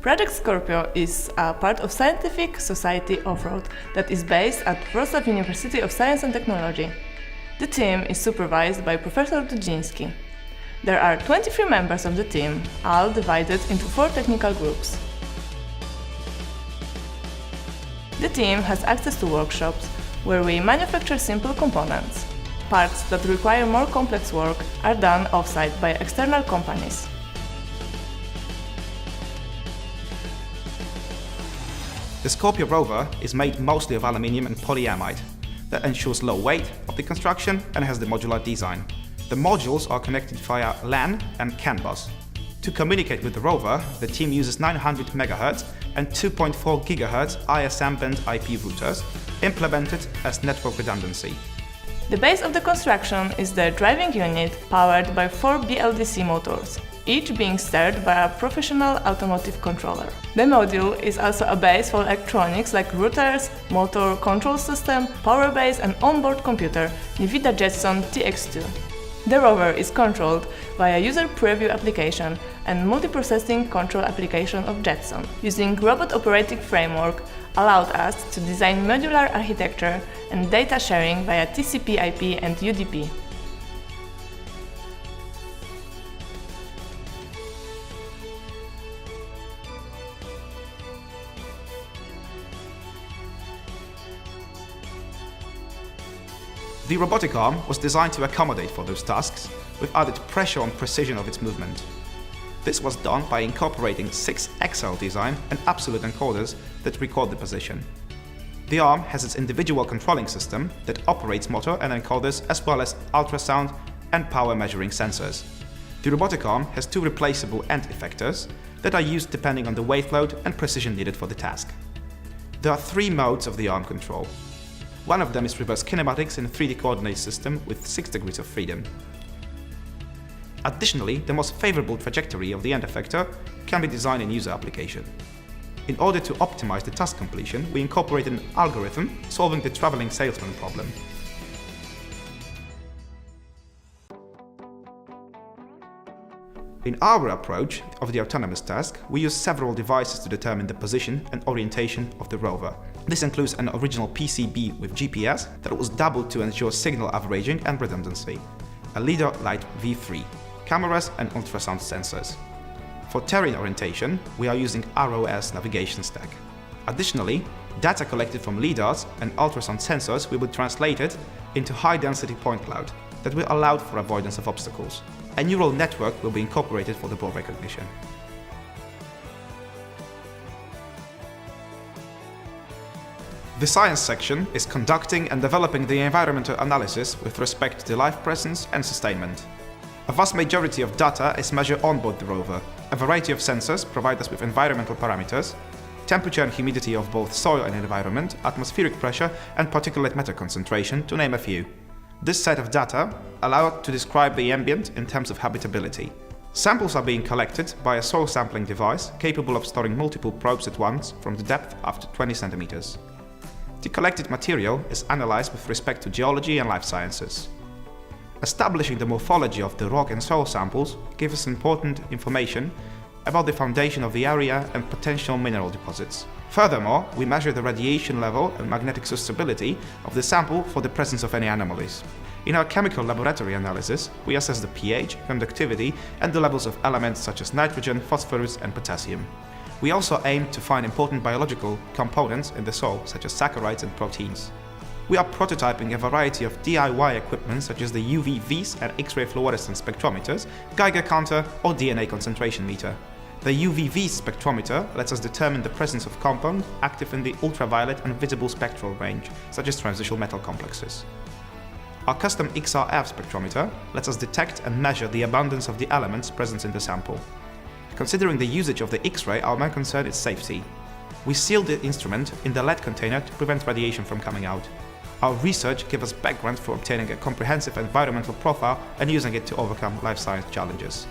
Projekt Scorpio is a part of Scientific Society Off-Road that is based at Wrocław University of Science and Technology. The team is supervised by Professor Dudziński. There are 23 members of the team, all divided into 4 technical groups. The team has access to workshops, where we manufacture simple components. Parts that require more complex work are done off-site by external companies. The Scorpio rover is made mostly of aluminium and polyamide. That ensures low weight of the construction and has the modular design. The modules are connected via LAN and CAN bus. To communicate with the rover, the team uses 900 MHz and 2.4 GHz ISM band IP routers, implemented as network redundancy. The base of the construction is the driving unit powered by 4 BLDC motors, each being steered by a professional automotive controller. The module is also a base for electronics like routers, motor control system, power base and onboard computer NVIDIA Jetson TX2. The rover is controlled via user preview application and multiprocessing control application of Jetson. Using robot operating framework allowed us to design modular architecture and data sharing via TCP/IP and UDP. The robotic arm was designed to accommodate for those tasks, with added pressure on precision of its movement. This was done by incorporating 6 XL design and absolute encoders that record the position. The arm has its individual controlling system that operates motor and encoders as well as ultrasound and power measuring sensors. The robotic arm has 2 replaceable end effectors that are used depending on the weight load and precision needed for the task. There are 3 modes of the arm control. One of them is reverse kinematics in a 3D coordinate system with 6 degrees of freedom. Additionally, the most favorable trajectory of the end effector can be designed in user application. In order to optimize the task completion, we incorporate an algorithm solving the traveling salesman problem. In our approach of the autonomous task, we use several devices to determine the position and orientation of the rover. This includes an original PCB with GPS that was doubled to ensure signal averaging and redundancy, a LiDAR Lite V3, cameras and ultrasound sensors. For terrain orientation, we are using ROS navigation stack. Additionally, data collected from LiDARs and ultrasound sensors will be translated into high-density point cloud that will allow for avoidance of obstacles. A neural network will be incorporated for the ball recognition. The science section is conducting and developing the environmental analysis with respect to the life presence and sustainment. A vast majority of data is measured on board the rover. A variety of sensors provide us with environmental parameters, temperature and humidity of both soil and environment, atmospheric pressure and particulate matter concentration, to name a few. This set of data allows to describe the ambient in terms of habitability. Samples are being collected by a soil sampling device capable of storing multiple probes at once from the depth up to 20 centimeters. The collected material is analyzed with respect to geology and life sciences. Establishing the morphology of the rock and soil samples gives us important information about the foundation of the area and potential mineral deposits. Furthermore, we measure the radiation level and magnetic susceptibility of the sample for the presence of any anomalies. In our chemical laboratory analysis, we assess the pH, conductivity, and the levels of elements such as nitrogen, phosphorus, and potassium. We also aim to find important biological components in the soil, such as saccharides and proteins. We are prototyping a variety of DIY equipment such as the UV-Vis and X-ray fluorescence spectrometers, Geiger counter, or DNA concentration meter. The UV-Vis spectrometer lets us determine the presence of compound active in the ultraviolet and visible spectral range, such as transitional metal complexes. Our custom XRF spectrometer lets us detect and measure the abundance of the elements present in the sample. Considering the usage of the X-ray, our main concern is safety. We seal the instrument in the lead container to prevent radiation from coming out. Our research gives us background for obtaining a comprehensive environmental profile and using it to overcome life science challenges.